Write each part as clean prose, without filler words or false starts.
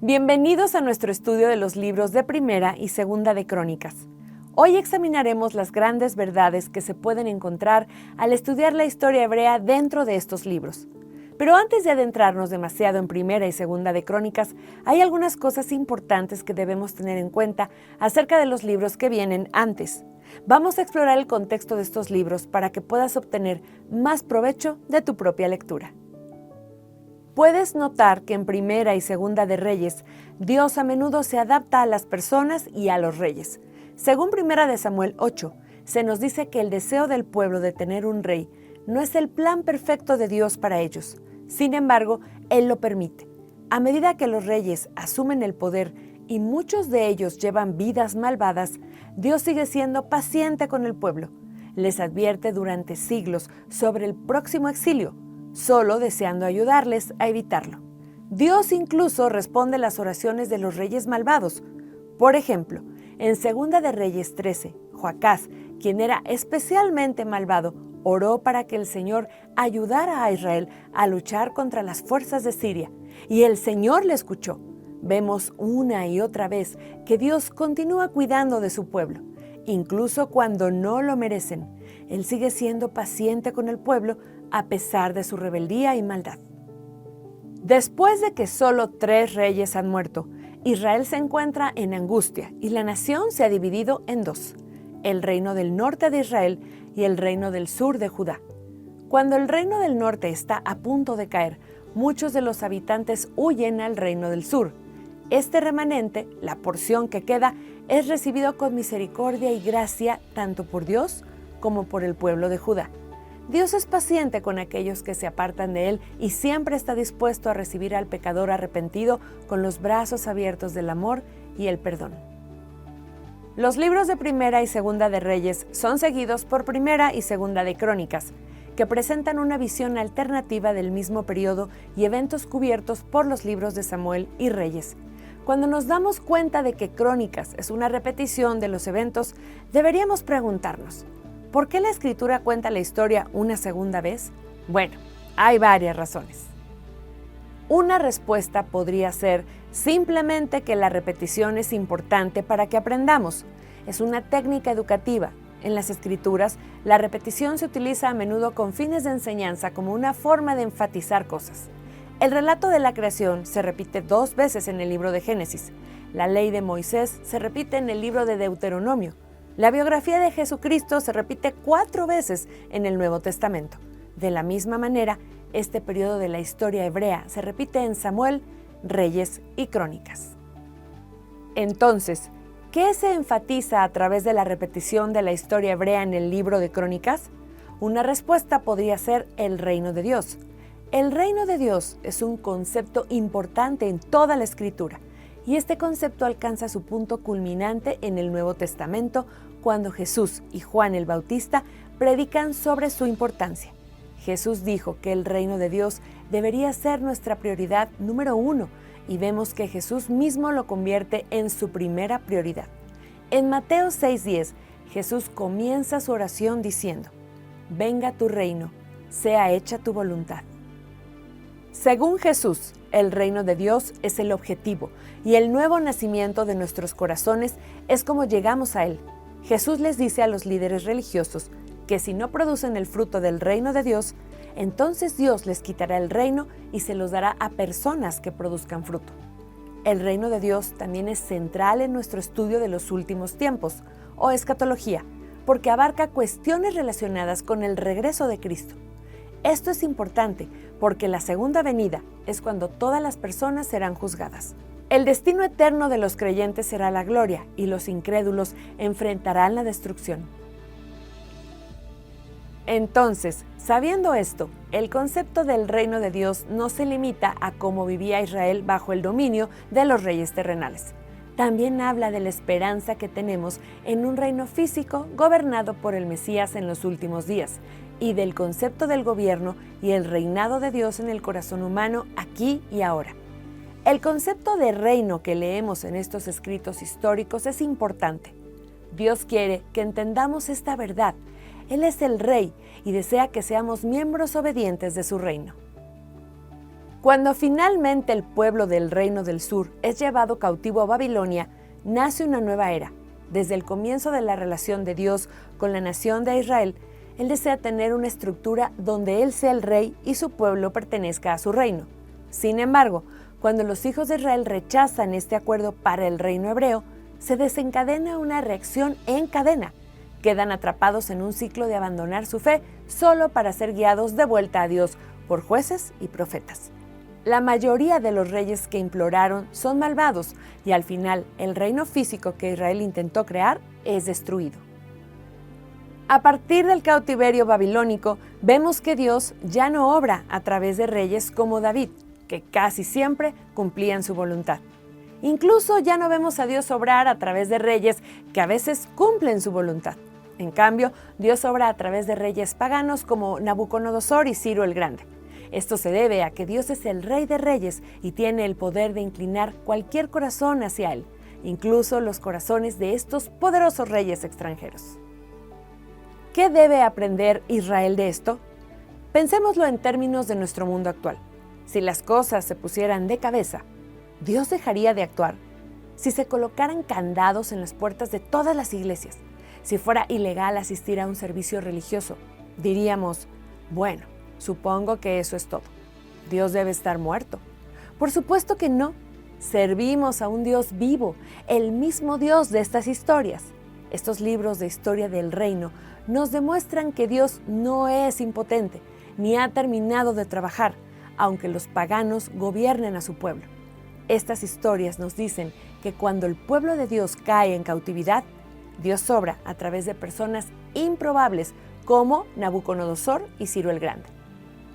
Bienvenidos a nuestro estudio de los libros de Primera y Segunda de Crónicas. Hoy examinaremos las grandes verdades que se pueden encontrar al estudiar la historia hebrea dentro de estos libros. Pero antes de adentrarnos demasiado en Primera y Segunda de Crónicas, hay algunas cosas importantes que debemos tener en cuenta acerca de los libros que vienen antes. Vamos a explorar el contexto de estos libros para que puedas obtener más provecho de tu propia lectura. Puedes notar que en Primera y Segunda de Reyes, Dios a menudo se adapta a las personas y a los reyes. Según Primera de Samuel 8, se nos dice que el deseo del pueblo de tener un rey no es el plan perfecto de Dios para ellos. Sin embargo, Él lo permite. A medida que los reyes asumen el poder y muchos de ellos llevan vidas malvadas, Dios sigue siendo paciente con el pueblo. Les advierte durante siglos sobre el próximo exilio, solo deseando ayudarles a evitarlo. Dios incluso responde las oraciones de los reyes malvados. Por ejemplo, en Segunda de Reyes 13, Joacás, quien era especialmente malvado, oró para que el Señor ayudara a Israel a luchar contra las fuerzas de Siria, y el Señor le escuchó. Vemos una y otra vez que Dios continúa cuidando de su pueblo, incluso cuando no lo merecen. Él sigue siendo paciente con el pueblo a pesar de su rebeldía y maldad. Después de que solo 3 reyes han muerto, Israel se encuentra en angustia y la nación se ha dividido en 2, el reino del norte de Israel y el reino del sur de Judá. Cuando el reino del norte está a punto de caer, muchos de los habitantes huyen al reino del sur. Este remanente, la porción que queda, es recibido con misericordia y gracia tanto por Dios como por el pueblo de Judá. Dios es paciente con aquellos que se apartan de Él y siempre está dispuesto a recibir al pecador arrepentido con los brazos abiertos del amor y el perdón. Los libros de Primera y Segunda de Reyes son seguidos por Primera y Segunda de Crónicas, que presentan una visión alternativa del mismo periodo y eventos cubiertos por los libros de Samuel y Reyes. Cuando nos damos cuenta de que Crónicas es una repetición de los eventos, deberíamos preguntarnos: ¿por qué la Escritura cuenta la historia una segunda vez? Bueno, hay varias razones. Una respuesta podría ser simplemente que la repetición es importante para que aprendamos. Es una técnica educativa. En las Escrituras, la repetición se utiliza a menudo con fines de enseñanza como una forma de enfatizar cosas. El relato de la creación se repite 2 veces en el libro de Génesis. La ley de Moisés se repite en el libro de Deuteronomio. La biografía de Jesucristo se repite 4 veces en el Nuevo Testamento. De la misma manera, este periodo de la historia hebrea se repite en Samuel, Reyes y Crónicas. Entonces, ¿qué se enfatiza a través de la repetición de la historia hebrea en el libro de Crónicas? Una respuesta podría ser el reino de Dios. El reino de Dios es un concepto importante en toda la Escritura, y este concepto alcanza su punto culminante en el Nuevo Testamento cuando Jesús y Juan el Bautista predican sobre su importancia. Jesús dijo que el reino de Dios debería ser nuestra prioridad número 1, y vemos que Jesús mismo lo convierte en su primera prioridad. En Mateo 6:10, Jesús comienza su oración diciendo: «Venga tu reino, sea hecha tu voluntad». Según Jesús, el reino de Dios es el objetivo y el nuevo nacimiento de nuestros corazones es como llegamos a Él. Jesús les dice a los líderes religiosos que si no producen el fruto del reino de Dios, entonces Dios les quitará el reino y se los dará a personas que produzcan fruto. El reino de Dios también es central en nuestro estudio de los últimos tiempos, o escatología, porque abarca cuestiones relacionadas con el regreso de Cristo. Esto es importante porque la segunda venida es cuando todas las personas serán juzgadas. El destino eterno de los creyentes será la gloria y los incrédulos enfrentarán la destrucción. Entonces, sabiendo esto, el concepto del reino de Dios no se limita a cómo vivía Israel bajo el dominio de los reyes terrenales. También habla de la esperanza que tenemos en un reino físico gobernado por el Mesías en los últimos días, y del concepto del gobierno y el reinado de Dios en el corazón humano aquí y ahora. El concepto de reino que leemos en estos escritos históricos es importante. Dios quiere que entendamos esta verdad. Él es el Rey y desea que seamos miembros obedientes de su reino. Cuando finalmente el pueblo del Reino del Sur es llevado cautivo a Babilonia, nace una nueva era. Desde el comienzo de la relación de Dios con la nación de Israel, Él desea tener una estructura donde Él sea el rey y su pueblo pertenezca a su reino. Sin embargo, cuando los hijos de Israel rechazan este acuerdo para el reino hebreo, se desencadena una reacción en cadena. Quedan atrapados en un ciclo de abandonar su fe solo para ser guiados de vuelta a Dios por jueces y profetas. La mayoría de los reyes que imploraron son malvados y al final el reino físico que Israel intentó crear es destruido. A partir del cautiverio babilónico, vemos que Dios ya no obra a través de reyes como David, que casi siempre cumplían su voluntad. Incluso ya no vemos a Dios obrar a través de reyes que a veces cumplen su voluntad. En cambio, Dios obra a través de reyes paganos como Nabucodonosor y Ciro el Grande. Esto se debe a que Dios es el Rey de Reyes y tiene el poder de inclinar cualquier corazón hacia Él, incluso los corazones de estos poderosos reyes extranjeros. ¿Qué debe aprender Israel de esto? Pensémoslo en términos de nuestro mundo actual. Si las cosas se pusieran de cabeza, ¿Dios dejaría de actuar? Si se colocaran candados en las puertas de todas las iglesias, si fuera ilegal asistir a un servicio religioso, diríamos, bueno, supongo que eso es todo. Dios debe estar muerto. Por supuesto que no. Servimos a un Dios vivo, el mismo Dios de estas historias. Estos libros de historia del reino nos demuestran que Dios no es impotente, ni ha terminado de trabajar, aunque los paganos gobiernen a su pueblo. Estas historias nos dicen que cuando el pueblo de Dios cae en cautividad, Dios obra a través de personas improbables como Nabucodonosor y Ciro el Grande.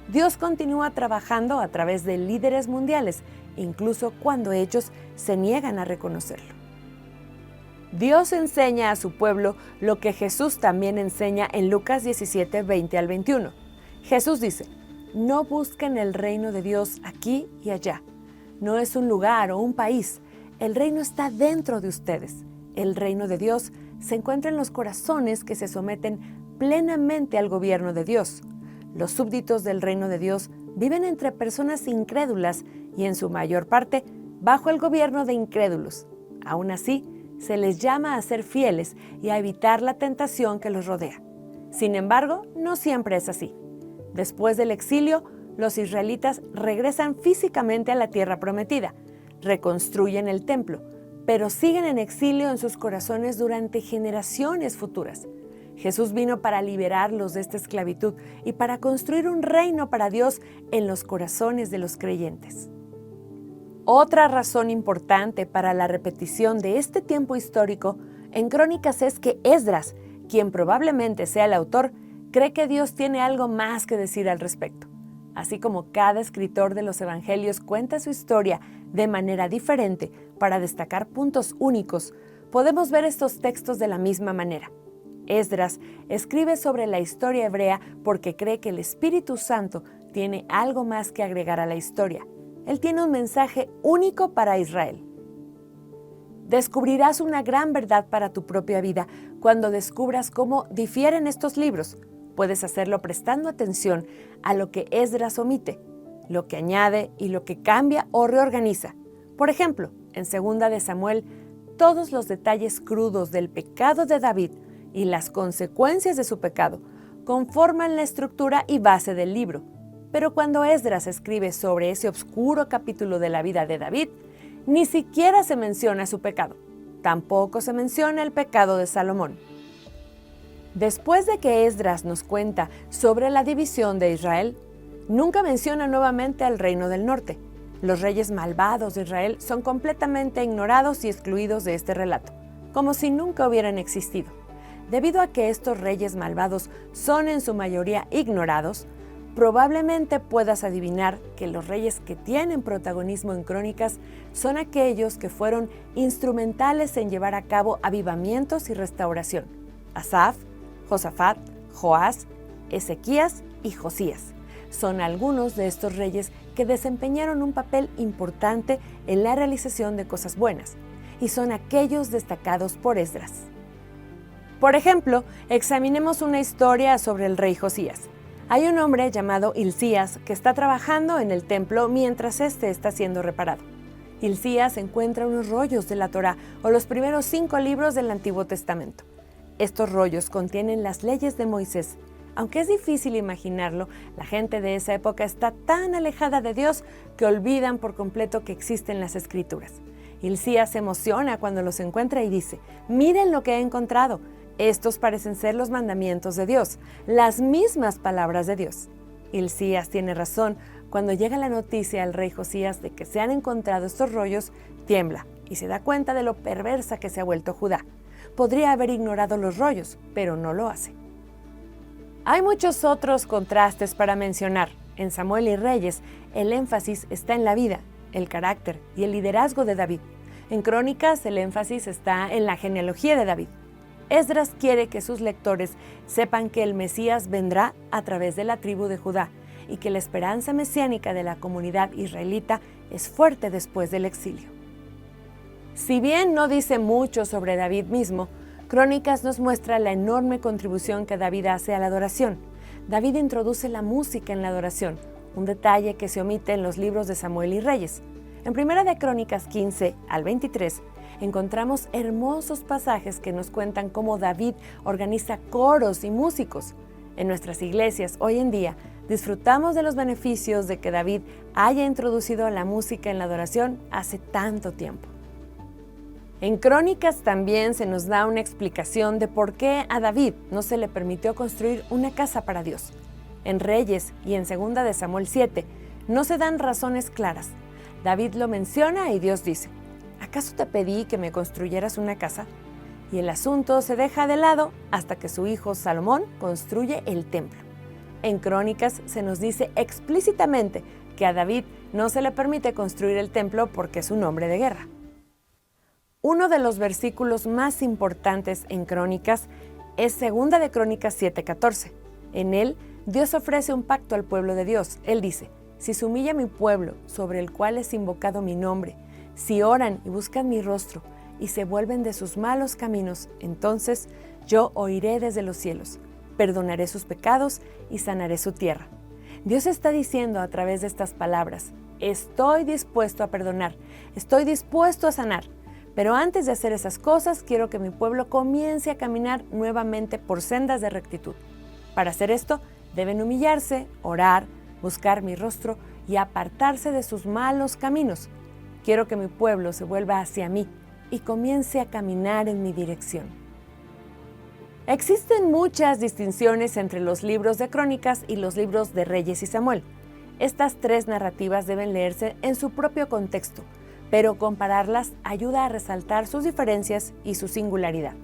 Dios continúa trabajando a través de líderes mundiales, incluso cuando ellos se niegan a reconocerlo. Dios enseña a su pueblo lo que Jesús también enseña en Lucas 17, 20 al 21. Jesús dice, no busquen el reino de Dios aquí y allá. No es un lugar o un país. El reino está dentro de ustedes. El reino de Dios se encuentra en los corazones que se someten plenamente al gobierno de Dios. Los súbditos del reino de Dios viven entre personas incrédulas y en su mayor parte bajo el gobierno de incrédulos. Aún así, se les llama a ser fieles y a evitar la tentación que los rodea. Sin embargo, no siempre es así. Después del exilio, los israelitas regresan físicamente a la tierra prometida, reconstruyen el templo, pero siguen en exilio en sus corazones durante generaciones futuras. Jesús vino para liberarlos de esta esclavitud y para construir un reino para Dios en los corazones de los creyentes. Otra razón importante para la repetición de este tiempo histórico en Crónicas es que Esdras, quien probablemente sea el autor, cree que Dios tiene algo más que decir al respecto. Así como cada escritor de los evangelios cuenta su historia de manera diferente para destacar puntos únicos, podemos ver estos textos de la misma manera. Esdras escribe sobre la historia hebrea porque cree que el Espíritu Santo tiene algo más que agregar a la historia. Él tiene un mensaje único para Israel. Descubrirás una gran verdad para tu propia vida cuando descubras cómo difieren estos libros. Puedes hacerlo prestando atención a lo que Esdras omite, lo que añade y lo que cambia o reorganiza. Por ejemplo, en 2 de Samuel, todos los detalles crudos del pecado de David y las consecuencias de su pecado conforman la estructura y base del libro. Pero cuando Esdras escribe sobre ese oscuro capítulo de la vida de David, ni siquiera se menciona su pecado. Tampoco se menciona el pecado de Salomón. Después de que Esdras nos cuenta sobre la división de Israel, nunca menciona nuevamente al reino del norte. Los reyes malvados de Israel son completamente ignorados y excluidos de este relato, como si nunca hubieran existido. Debido a que estos reyes malvados son en su mayoría ignorados, probablemente puedas adivinar que los reyes que tienen protagonismo en Crónicas son aquellos que fueron instrumentales en llevar a cabo avivamientos y restauración. Asaf, Josafat, Joás, Ezequías y Josías son algunos de estos reyes que desempeñaron un papel importante en la realización de cosas buenas, y son aquellos destacados por Esdras. Por ejemplo, examinemos una historia sobre el rey Josías. Hay un hombre llamado Hilcías que está trabajando en el templo mientras este está siendo reparado. Hilcías encuentra unos rollos de la Torá o los primeros 5 libros del Antiguo Testamento. Estos rollos contienen las leyes de Moisés. Aunque es difícil imaginarlo, la gente de esa época está tan alejada de Dios que olvidan por completo que existen las Escrituras. Hilcías se emociona cuando los encuentra y dice: «Miren lo que he encontrado. Estos parecen ser los mandamientos de Dios, las mismas palabras de Dios». Hilcías tiene razón. Cuando llega la noticia al rey Josías de que se han encontrado estos rollos, tiembla y se da cuenta de lo perversa que se ha vuelto Judá. Podría haber ignorado los rollos, pero no lo hace. Hay muchos otros contrastes para mencionar. En Samuel y Reyes, el énfasis está en la vida, el carácter y el liderazgo de David. En Crónicas, el énfasis está en la genealogía de David. Esdras quiere que sus lectores sepan que el Mesías vendrá a través de la tribu de Judá y que la esperanza mesiánica de la comunidad israelita es fuerte después del exilio. Si bien no dice mucho sobre David mismo, Crónicas nos muestra la enorme contribución que David hace a la adoración. David introduce la música en la adoración, un detalle que se omite en los libros de Samuel y Reyes. En 1 de Crónicas 15 al 23, encontramos hermosos pasajes que nos cuentan cómo David organiza coros y músicos. En nuestras iglesias hoy en día disfrutamos de los beneficios de que David haya introducido la música en la adoración hace tanto tiempo. En Crónicas también se nos da una explicación de por qué a David no se le permitió construir una casa para Dios. En Reyes y en 2 de Samuel 7 no se dan razones claras. David lo menciona y Dios dice: «¿Acaso te pedí que me construyeras una casa?». Y el asunto se deja de lado hasta que su hijo Salomón construye el templo. En Crónicas se nos dice explícitamente que a David no se le permite construir el templo porque es un hombre de guerra. Uno de los versículos más importantes en Crónicas es 2 de Crónicas 7:14. En él, Dios ofrece un pacto al pueblo de Dios. Él dice: «Si se humilla mi pueblo, sobre el cual es invocado mi nombre, si oran y buscan mi rostro, y se vuelven de sus malos caminos, entonces yo oiré desde los cielos, perdonaré sus pecados y sanaré su tierra». Dios está diciendo a través de estas palabras: estoy dispuesto a perdonar, estoy dispuesto a sanar, pero antes de hacer esas cosas quiero que mi pueblo comience a caminar nuevamente por sendas de rectitud. Para hacer esto, deben humillarse, orar, buscar mi rostro y apartarse de sus malos caminos. Quiero que mi pueblo se vuelva hacia mí y comience a caminar en mi dirección. Existen muchas distinciones entre los libros de Crónicas y los libros de Reyes y Samuel. Estas 3 narrativas deben leerse en su propio contexto, pero compararlas ayuda a resaltar sus diferencias y su singularidad.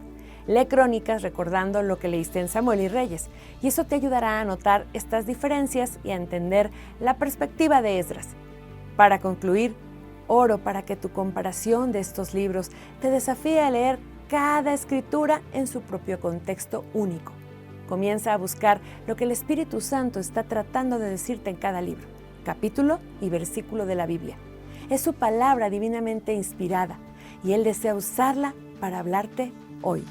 Lee Crónicas recordando lo que leíste en Samuel y Reyes, y eso te ayudará a notar estas diferencias y a entender la perspectiva de Esdras. Para concluir, oro para que tu comparación de estos libros te desafíe a leer cada escritura en su propio contexto único. Comienza a buscar lo que el Espíritu Santo está tratando de decirte en cada libro, capítulo y versículo de la Biblia. Es su palabra divinamente inspirada y Él desea usarla para hablarte hoy.